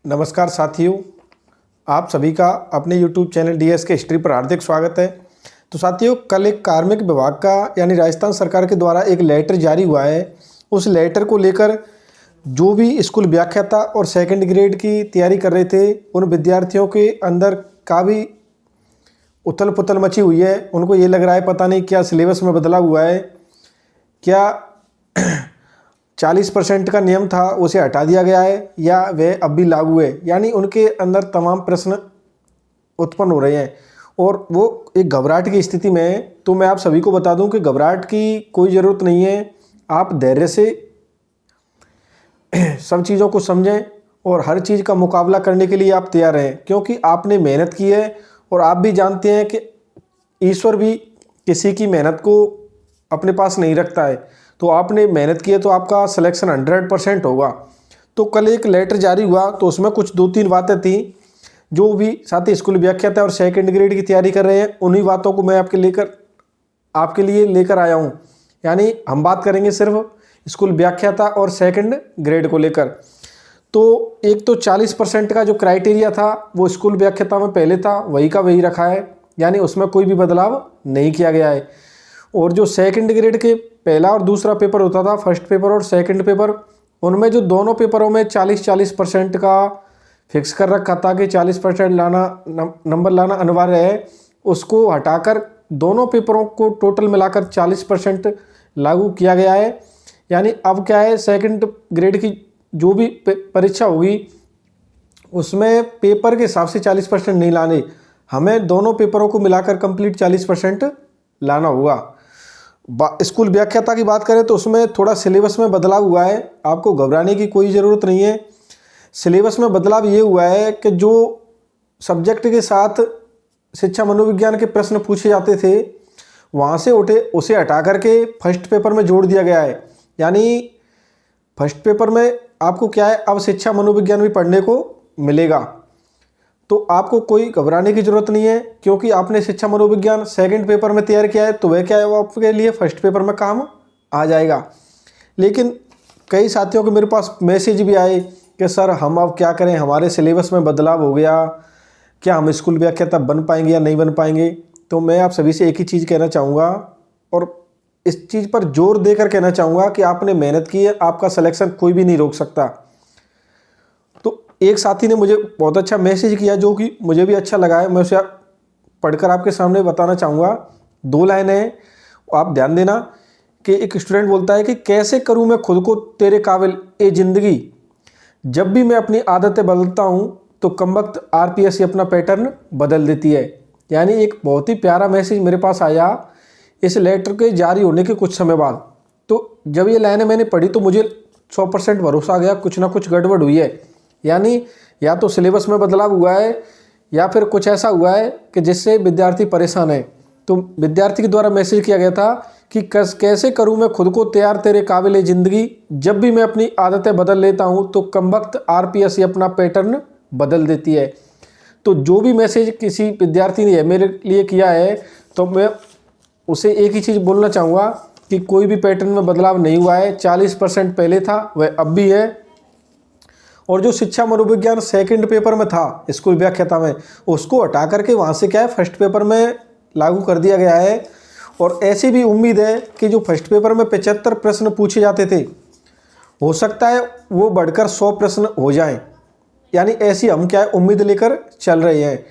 नमस्कार साथियों, आप सभी का अपने YouTube चैनल डीएस के हिस्ट्री पर हार्दिक स्वागत है। तो साथियों, कल एक कार्मिक विभाग का यानी राजस्थान सरकार के द्वारा एक लेटर जारी हुआ है। उस लेटर को लेकर जो भी स्कूल व्याख्याता और सेकंड ग्रेड की तैयारी कर रहे थे, उन विद्यार्थियों के अंदर काफ़ी उथल पुथल मची हुई है। उनको ये लग रहा है पता नहीं क्या सिलेबस में बदलाव हुआ है, क्या 40% का नियम था उसे हटा दिया गया है या वह अब भी लागू है। यानी उनके अंदर तमाम प्रश्न उत्पन्न हो रहे हैं और वो एक घबराहट की स्थिति में है। तो मैं आप सभी को बता दूं कि घबराहट की कोई ज़रूरत नहीं है। आप धैर्य से सब चीज़ों को समझें और हर चीज़ का मुकाबला करने के लिए आप तैयार हैं, क्योंकि आपने मेहनत की है और आप भी जानते हैं कि ईश्वर भी किसी की मेहनत को अपने पास नहीं रखता है। तो आपने मेहनत की है तो आपका सिलेक्शन 100% होगा। तो कल एक लेटर जारी हुआ तो उसमें कुछ 2-3 बातें थी जो भी साथी स्कूल व्याख्याता और सेकंड ग्रेड की तैयारी कर रहे हैं, उन्हीं बातों को मैं आपके लिए लेकर आया हूं। यानी हम बात करेंगे सिर्फ स्कूल व्याख्याता और सेकंड ग्रेड को लेकर। तो एक तो 40% का जो क्राइटेरिया था वो स्कूल व्याख्याता में पहले था, वही का वही रखा है, यानी उसमें कोई भी बदलाव नहीं किया गया है। और जो सेकंड ग्रेड के पहला और दूसरा पेपर होता था, फर्स्ट पेपर और सेकंड पेपर, उनमें जो दोनों पेपरों में 40% का फिक्स कर रखा था कि 40% नंबर लाना अनिवार्य है, उसको हटाकर दोनों पेपरों को टोटल मिलाकर 40% लागू किया गया है। यानी अब क्या है, सेकंड ग्रेड की जो भी परीक्षा होगी उसमें पेपर के हिसाब से 40% नहीं लाने, हमें दोनों पेपरों को मिलाकर कंप्लीट 40% लाना होगा। स्कूल व्याख्याता की बात करें तो उसमें थोड़ा सिलेबस में बदलाव हुआ है, आपको घबराने की कोई ज़रूरत नहीं है। सिलेबस में बदलाव ये हुआ है कि जो सब्जेक्ट के साथ शिक्षा मनोविज्ञान के प्रश्न पूछे जाते थे वहाँ से उसे हटा करके फर्स्ट पेपर में जोड़ दिया गया है। यानी फर्स्ट पेपर में आपको क्या है, अब शिक्षा मनोविज्ञान भी पढ़ने को मिलेगा। तो आपको कोई घबराने की ज़रूरत नहीं है, क्योंकि आपने शिक्षा मनोविज्ञान सेकंड पेपर में तैयार किया है तो वह क्या है, वो आपके लिए फर्स्ट पेपर में काम आ जाएगा। लेकिन कई साथियों के मेरे पास मैसेज भी आए कि सर हम अब क्या करें, हमारे सिलेबस में बदलाव हो गया, क्या हम स्कूल व्याख्याता बन पाएंगे या नहीं बन पाएंगे। तो मैं आप सभी से एक ही चीज़ कहना चाहूँगा और इस चीज़ पर जोर देकर कहना चाहूँगा कि आपने मेहनत की है, आपका सिलेक्शन कोई भी नहीं रोक सकता। तो एक साथी ने मुझे बहुत अच्छा मैसेज किया जो कि मुझे भी अच्छा लगा है, मैं उसे पढ़कर आपके सामने बताना चाहूँगा। 2 लाइनें हैं, आप ध्यान देना। कि एक स्टूडेंट बोलता है कि कैसे करूँ मैं खुद को तेरे काबिल ए ज़िंदगी, जब भी मैं अपनी आदतें बदलता हूँ तो कमबख्त आरपीएस अपना पैटर्न बदल देती है। यानी एक बहुत ही प्यारा मैसेज मेरे पास आया इस लेटर के जारी होने के कुछ समय बाद। तो जब ये लाइनें मैंने पढ़ी तो मुझे 100% भरोसा आ गया, कुछ ना कुछ गड़बड़ हुई है। यानी या तो सिलेबस में बदलाव हुआ है या फिर कुछ ऐसा हुआ है कि जिससे विद्यार्थी परेशान है। तो विद्यार्थी के द्वारा मैसेज किया गया था कि कैसे करूं मैं खुद को तैयार तेरे काबिल ज़िंदगी, जब भी मैं अपनी आदतें बदल लेता हूं तो कमबख्त आरपीएस अपना पैटर्न बदल देती है। तो जो भी मैसेज किसी विद्यार्थी ने मेरे लिए किया है तो मैं उसे एक ही चीज़ बोलना चाहूँगा कि कोई भी पैटर्न में बदलाव नहीं हुआ है। 40% पहले था वह अब भी है। और जो शिक्षा मनोविज्ञान सेकंड पेपर में था स्कूल व्याख्याता में, उसको हटा करके वहाँ से क्या है फर्स्ट पेपर में लागू कर दिया गया है। और ऐसी भी उम्मीद है कि जो फर्स्ट पेपर में 75 प्रश्न पूछे जाते थे, हो सकता है वो बढ़कर 100 प्रश्न हो जाएं। यानी ऐसी हम क्या है उम्मीद लेकर चल रहे हैं।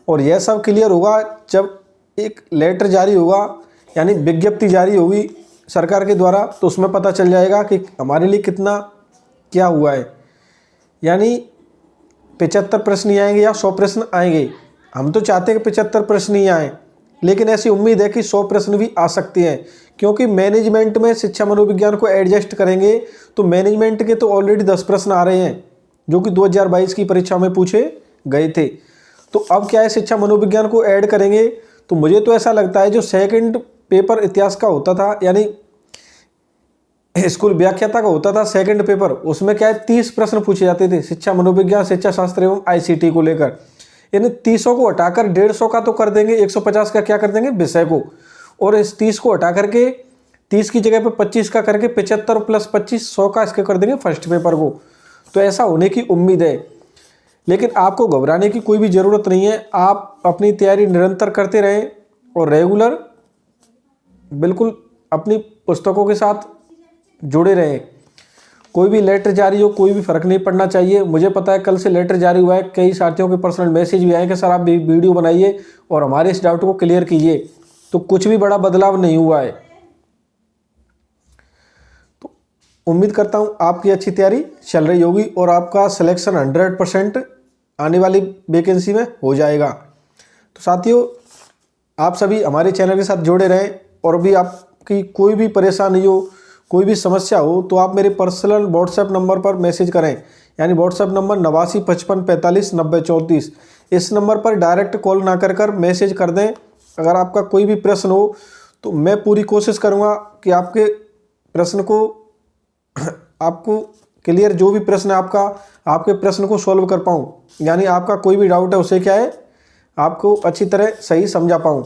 और यह सब क्लियर होगा जब एक लेटर जारी होगा, यानी विज्ञप्ति जारी होगी सरकार के द्वारा, तो उसमें पता चल जाएगा कि हमारे लिए कितना क्या हुआ है। यानी 75 प्रश्न ही आएंगे या 100 प्रश्न आएंगे। हम तो चाहते हैं कि 75 प्रश्न ही आएँ, लेकिन ऐसी उम्मीद है कि 100 प्रश्न भी आ सकते हैं, क्योंकि मैनेजमेंट में शिक्षा मनोविज्ञान को एडजस्ट करेंगे तो मैनेजमेंट के तो ऑलरेडी 10 प्रश्न आ रहे हैं जो कि 2022 की परीक्षा में पूछे गए थे। तो अब क्या है, शिक्षा मनोविज्ञान को ऐड करेंगे। तो मुझे तो ऐसा लगता है जो सेकंड पेपर इतिहास का होता था, यानी स्कूल व्याख्याता का होता था सेकंड पेपर, उसमें क्या है 30 प्रश्न पूछे जाते थे शिक्षा मनोविज्ञान, शिक्षा शास्त्र एवं आईसीटी को लेकर। यानी 30 को हटाकर 150 का तो कर देंगे, 150 का क्या कर देंगे विषय को, और इस 30 को हटा करके 30 की जगह पे 25 का करके 75 + 25 100 का इसके कर देंगे फर्स्ट पेपर को। तो ऐसा होने की उम्मीद है। लेकिन आपको घबराने की कोई भी ज़रूरत नहीं है। आप अपनी तैयारी निरंतर करते रहें और रेगुलर बिल्कुल अपनी पुस्तकों के साथ जुड़े रहें। कोई भी लेटर जारी हो, कोई भी फ़र्क नहीं पड़ना चाहिए। मुझे पता है कल से लेटर जारी हुआ है, कई साथियों के पर्सनल मैसेज भी आए कि सर आप वीडियो बनाइए और हमारे इस डाउट को क्लियर कीजिए, तो कुछ भी बड़ा बदलाव नहीं हुआ है। तो उम्मीद करता हूँ आपकी अच्छी तैयारी चल रही होगी और आपका सिलेक्शन 100% आने वाली वैकेंसी में हो जाएगा। तो साथियों, आप सभी हमारे चैनल के साथ जुड़े रहें और भी आपकी कोई भी परेशानी हो, कोई भी समस्या हो, तो आप मेरे पर्सनल व्हाट्सएप नंबर पर मैसेज करें, यानी व्हाट्सएप नंबर 8955459034। इस नंबर पर डायरेक्ट कॉल ना कर मैसेज कर दें। अगर आपका कोई भी प्रश्न हो तो मैं पूरी कोशिश करूंगा कि आपके प्रश्न को आपको क्लियर, जो भी प्रश्न है आपका, आपके प्रश्न को सॉल्व कर पाऊँ, यानी आपका कोई भी डाउट है उसे क्या है आपको अच्छी तरह सही समझा पाऊँ।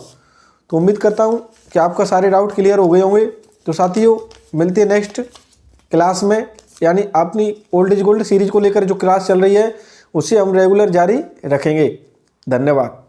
तो उम्मीद करता हूँ कि आपका सारे डाउट क्लियर हो गए होंगे। तो साथियों, मिलते हैं नेक्स्ट क्लास में, यानी अपनी ओल्ड इज गोल्ड सीरीज को लेकर जो क्लास चल रही है उसे हम रेगुलर जारी रखेंगे। धन्यवाद।